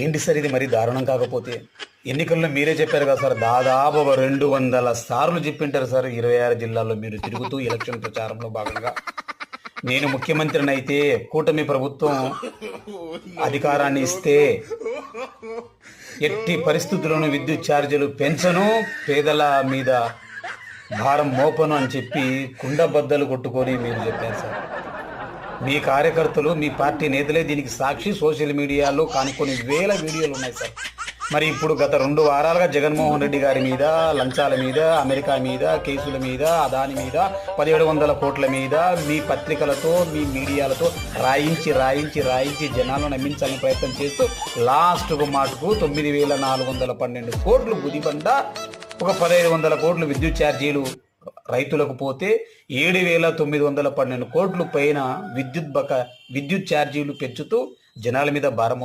ఏంటి సార్ ఇది మరీ దారుణం కాకపోతే? ఎన్నికల్లో మీరే చెప్పారు కదా సార్, దాదాపు ఒక 200 సార్లు చెప్పింటారు సార్ 26 జిల్లాల్లో మీరు తిరుగుతూ ఎలక్షన్ ప్రచారంలో భాగంగా. నేను ముఖ్యమంత్రిని అయితే, కూటమి ప్రభుత్వం అధికారాన్ని ఇస్తే ఎట్టి పరిస్థితుల్లోనూ విద్యుత్ ఛార్జీలు పెంచను, పేదల మీద భారం మోపను అని చెప్పి కుండబద్దలు కొట్టుకొని మీరు చెప్పారు సార్. మీ కార్యకర్తలు, మీ పార్టీ నేతలే దీనికి సాక్షి. సోషల్ మీడియాలో కాని కొన్ని వేల వీడియోలు ఉన్నాయి సార్. మరి ఇప్పుడు గత 2 వారాలుగా జగన్మోహన్ రెడ్డి గారి మీద లంచాల మీద, అమెరికా మీద, కేసుల మీద, అదాని మీద, 1700 కోట్ల మీద మీ పత్రికలతో, మీ మీడియాలతో రాయించి జనాలను నమ్మించాలని ప్రయత్నం చేస్తూ లాస్ట్కు మాటకు 9412 కోట్లు గుదిబండ, ఒక 1500 కోట్లు విద్యుత్ ఛార్జీలు రైతులకు పోతే 7912 కోట్లు పైన విద్యుత్ ఛార్జీలు పెంచుతూ జనాల మీద భారం